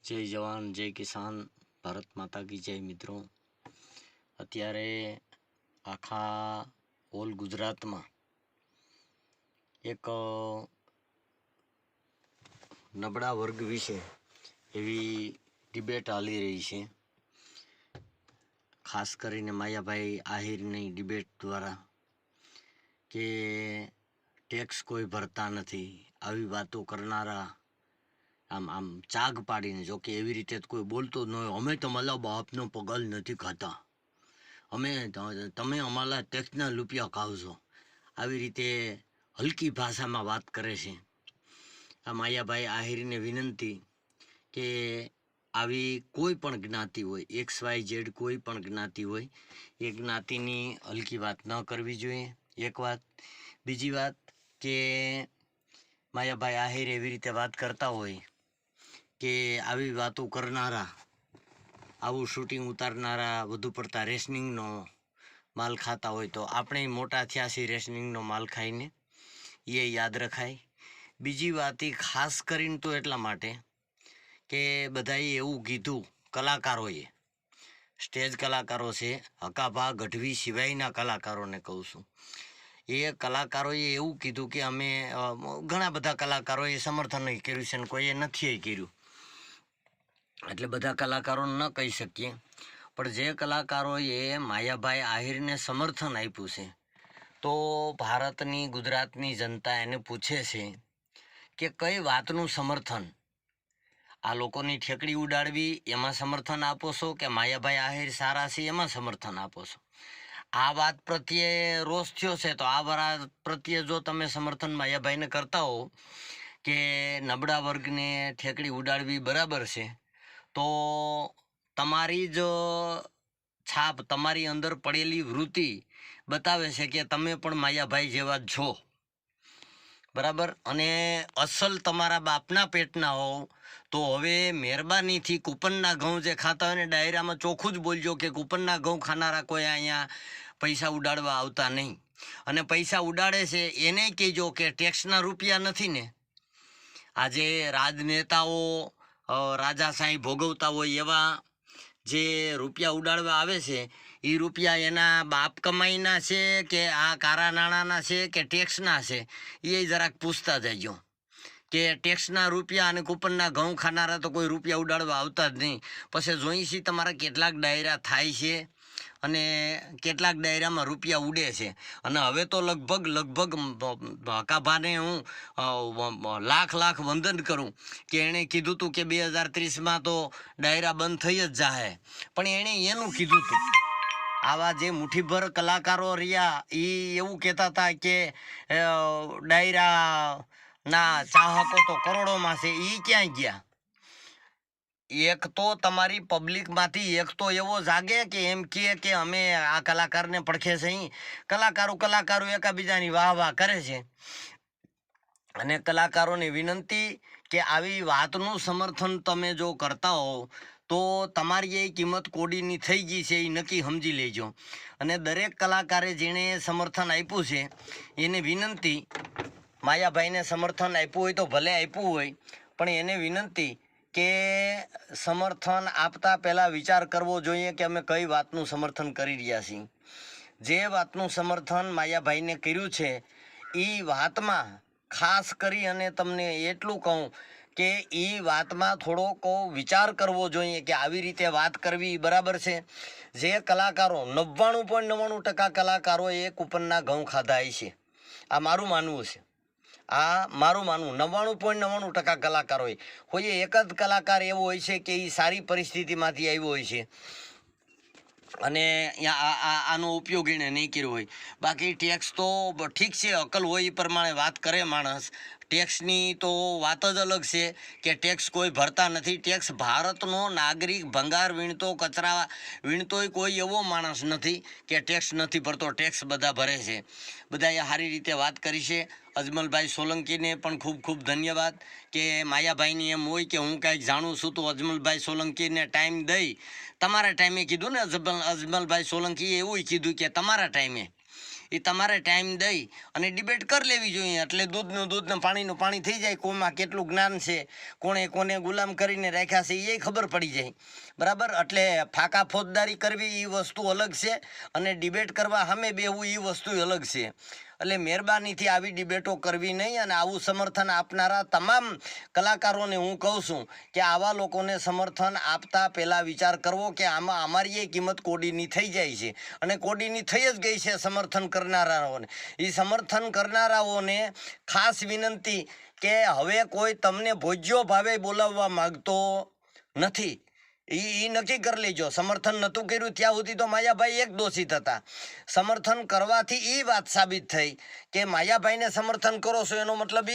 જય જવાન જય કિસાન, ભારત માતા કી જય. મિત્રો, અત્યારે આખા ઓલ ગુજરાતમાં એક નબળા વર્ગ વિશે એવી ડિબેટ ચાલી રહી છે. ખાસ કરીને માયાભાઈ આહિરની ડિબેટ દ્વારા કે ટેક્સ કોઈ ભરતા નથી, આવી વાતો કરનારા આમ ચાગ પાડીને, જો કે એવી રીતે કોઈ બોલતો જ ન હોય, અમે તમારા બાપનો પગાર નથી ખાતા, તમે અમારા ટેક્સના રૂપિયા ખાવ છો, આવી રીતે હલકી ભાષામાં વાત કરે છે. આ માયાભાઈ આહિરને વિનંતી કે આવી કોઈ પણ જ્ઞાતિ હોય, XYZ કોઈ પણ જ્ઞાતિ હોય, એ જ્ઞાતિની હલકી વાત ન કરવી જોઈએ, એક વાત. બીજી વાત કે માયાભાઈ આહિર એવી રીતે વાત કરતા હોય કે આવી વાતો કરનારા, આવું શૂટિંગ ઉતારનારા વધુ પડતા રેશનિંગનો માલ ખાતા હોય, તો આપણે મોટા થયા છીએ રેશનિંગનો માલ ખાઈને, એ યાદ રખાય. બીજી વાત એ ખાસ કરીને તો એટલા માટે કે બધાએ એવું કીધું, કલાકારોએ, સ્ટેજ કલાકારો છે, હકાભા ગઢવી સિવાયના કલાકારોને કહું છું, એ કલાકારોએ એવું કીધું કે અમે ઘણા બધા કલાકારોએ સમર્થન કર્યું છે ને કોઈએ નથી કર્યું, એટલે બધા કલાકારોને ન કહી શકીએ, પણ જે કલાકારોએ માયાભાઈ આહિરને સમર્થન આપ્યું છે, તો ભારતની ગુજરાતની જનતા એને પૂછે છે કે કઈ વાતનું સમર્થન? આ લોકોની ઠેકડી ઉડાડવી એમાં સમર્થન આપો છો, કે માયાભાઈ આહિર સારા છે એમાં સમર્થન આપો છો? આ વાત પ્રત્યે રોષ થયો છે, તો આ વાત પ્રત્યે જો તમે સમર્થન માયાભાઈને કરતા હો કે નબળા વર્ગને ઠેકડી ઉડાડવી બરાબર છે, તો તમારી જ છાપ, તમારી અંદર પડેલી વૃત્તિ બતાવે છે કે તમે પણ માયાભાઈ જેવા જ છો, બરાબર. અને અસલ તમારા બાપના પેટના હોવ તો હવે મહેરબાનીથી કૂપનના ઘઉં જે ખાતા હોય ને, ડાયરામાં ચોખ્ખું જ બોલજો કે કૂપનના ઘઉં ખાનારા કોઈ અહીંયા પૈસા ઉડાડવા આવતા નહીં, અને પૈસા ઉડાડે છે એને કહેજો કે ટેક્સના રૂપિયા નથી ને. આજે રાજનેતાઓ રાજાશાહી ભોગવતા હોય એવા જે રૂપિયા ઉડાડવા આવે છે, એ રૂપિયા એના બાપ કમાઈના છે કે આ કારા નાણાંના છે કે ટેક્સના છે, એ જરાક પૂછતા જજો કે ટેક્સના રૂપિયા અને કૂપનના ઘઉં ખાનારા તો કોઈ રૂપિયા ઉડાડવા આવતા જ નહીં. પછી જોઈ છીએ તમારા કેટલાક ડાયરા થાય છે અને કેટલાક ડાયરામાં રૂપિયા ઉડે છે. અને હવે તો લગભગ હકાભાને હું લાખ વંદન કરું કે એણે કીધું હતું કે 2030માં તો ડાયરા બંધ થઈ જ જાહે, પણ એણે એનું કીધું હતું. આવા જે મુઠ્ઠીભર કલાકારો રહ્યા એ એવું કહેતા હતા કે ડાયરાના ચાહકો તો કરોડોમાં છે, એ ક્યાંય ગયા? એક તો તમારી પબ્લિકમાંથી એક તો એવો જાગે કે એમ કે અમે આ કલાકારને પડખે છે, કલાકારો એકાબીજાની વાહ કરે છે. અને કલાકારોની વિનંતી કે આવી વાતનું સમર્થન તમે જો કરતા હો તો તમારી એ કિંમત કોડીની થઈ ગઈ છે, એ નક્કી સમજી લેજો. અને દરેક કલાકારે જેણે સમર્થન આપ્યું છે એને વિનંતી, માયાભાઈને સમર્થન આપ્યું હોય તો ભલે આપ્યું હોય, પણ એને વિનંતી કે સમર્થન આપતા પહેલાં વિચાર કરવો જોઈએ કે અમે કઈ વાતનું સમર્થન કરી રહ્યા છીએ. જે વાતનું સમર્થન માયાભાઈને કર્યું છે એ વાતમાં ખાસ કરી અને તમને એટલું કહું કે એ વાતમાં થોડોક વિચાર કરવો જોઈએ કે આવી રીતે વાત કરવી બરાબર છે. જે કલાકારો 99.99% કલાકારોએ કૂપનના ઘઉં ખાધા છે, આ મારું માનવું છે. 99.99% કલાકારો હોય, એક જ કલાકાર એવો હોય છે કે એ સારી પરિસ્થિતિમાંથી આવ્યો હોય છે અને આનો ઉપયોગ એને નહીં કર્યો હોય. બાકી ટેક્સ તો ઠીક છે, અકલ હોય એ પ્રમાણે વાત કરે માણસ. ટેક્સની તો વાત જ અલગ છે કે ટેક્સ કોઈ ભરતા નથી. ટેક્સ ભારતનો નાગરિક, ભંગાર વીણતો, કચરા વીણતોય કોઈ એવો માણસ નથી કે ટેક્સ નથી ભરતો. ટેક્સ બધા ભરે છે. બધાએ સારી રીતે વાત કરી છે. અજમલભાઈ સોલંકીને પણ ખૂબ ધન્યવાદ કે માયાભાઈની એમ હોય કે હું કાંઈક જાણું છું તો અજમલભાઈ સોલંકીને ટાઈમ દઈ, તમારા ટાઈમે કીધું ને, અજમલભાઈ સોલંકીએ એવું કીધું કે તમારા ટાઈમે એ તમારે ટાઈમ દઈ અને ડિબેટ કરી લેવી જોઈએ. એટલે દૂધનું દૂધ ને પાણીનું પાણી થઈ જાય. કોમાં કેટલું જ્ઞાન છે, કોણે કોને ગુલામ કરીને રાખ્યા છે એ ખબર પડી જાય. બરાબર. એટલે ફાકા ફોજદારી કરવી એ વસ્તુ અલગ છે અને ડિબેટ કરવા સામે બેહવું એ વસ્તુ અલગ છે. એટલે મહેરબાનીથી આવી ડિબેટો કરવી નહીં. અને આવું સમર્થન આપનારા તમામ કલાકારોને હું કહું છું કે આવા લોકોને સમર્થન આપતા પહેલાં વિચાર કરવો કે આમાં અમારી એ કિંમત કોડીની થઈ જાય છે અને કોડીની થઈ જ ગઈ છે સમર્થન કરનારાઓને. એ સમર્થન કરનારાઓને ખાસ વિનંતી કે હવે કોઈ તમને ભોજ્યો ભાવે બોલાવવા માગતો નથી. એ નક્કી કરી લેજો. સમર્થન નહોતું કર્યું ત્યાં સુધી તો માયાભાઈ એક દોષિત હતા. સમર્થન કરવાથી એ વાત સાબિત થઈ કે માયાભાઈને સમર્થન કરો છો એનો મતલબ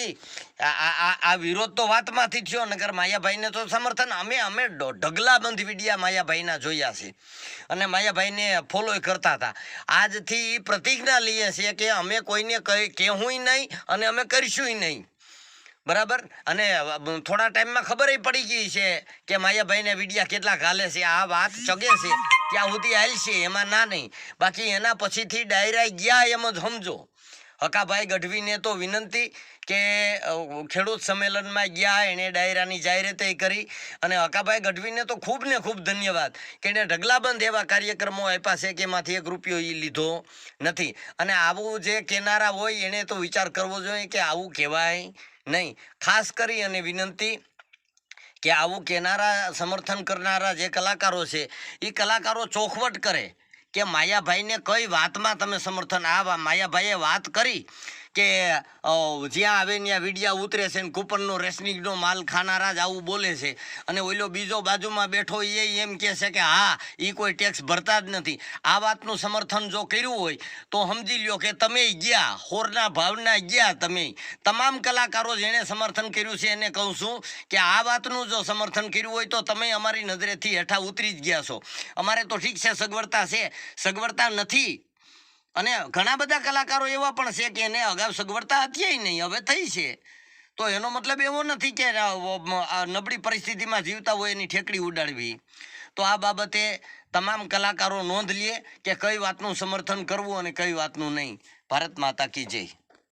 આ વિરોધ તો વાતમાંથી થયો. નકર માયાભાઈને તો સમર્થન અમે ઢગલાબંધ વિડિયા માયાભાઈના જોયા છે અને માયાભાઈને ફોલો કરતા હતા. આજથી પ્રતિજ્ઞા લઈએ છીએ કે અમે કોઈને કહેવું નહીં અને અમે કરીશું નહીં. બરાબર. અને થોડા ટાઈમમાં ખબર પડી ગઈ છે કે માયાભાઈને વિડિયા કેટલા ઘાલે છે. આ વાત ચગે છે ત્યાં સુધી હાલશે, એમાં ના નહીં. બાકી એના પછીથી ડાયરા ગયા એમ જ સમજો. હકાભાઈ ગઢવીને તો વિનંતી કે ખેડૂત સંમેલનમાં ગયા, એણે ડાયરાની જાહેરાત કરી. અને હકાભાઈ ગઢવીને તો ખૂબ ને ખૂબ ધન્યવાદ કે એણે ઢગલાબંધ એવા કાર્યક્રમો આપ્યા છે કે એમાંથી એક રૂપિયો એ લીધો નથી. અને આવું જે કહેનારા હોય એણે તો વિચાર કરવો જોઈએ કે આવું કહેવાય નહીં. ખાસ કરી અને વિનંતી કે આવું કહેનારા સમર્થન કરનારા જે કલાકારો છે એ કલાકારો ચોખવટ કરે કે માયાભાઈને કઈ વાતમાં તમે સમર્થન. આ માયાભાઈએ વાત કરી કે જ્યાં આવે ત્યાં વિડિયા ઉતરે છે ને કૂપનનો રેશનિંગનો માલ ખાનારા જ આવું બોલે છે. અને ઓલો બીજો બાજુમાં બેઠો એ એમ કહે છે કે હા એ કોઈ ટેક્સ ભરતા જ નથી. આ વાતનું સમર્થન જો કર્યું હોય તો સમજી લ્યો કે તમે ગયા હોરના ભાવના ગયા. તમે તમામ કલાકારો જેણે સમર્થન કર્યું છે એને કહું છું કે આ વાતનું જો સમર્થન કર્યું હોય તો તમે અમારી નજરેથી હેઠા ઉતરી જ ગયા છો. અમારે તો ઠીક છે સગવડતા છે, સગવડતા નથી. અને ઘણા બધા કલાકારો એવા પણ છે કે એને અગાઉ સગવડતા હતી નહીં, હવે થઈ છે. તો એનો મતલબ એવો નથી કે નબળી પરિસ્થિતિમાં જીવતા હોય એની ઠેકડી ઉડાડવી. તો આ બાબતે તમામ કલાકારો નોંધ લે કે કઈ વાતનું સમર્થન કરવું અને કઈ વાતનું નહીં. ભારત માતા કી જય.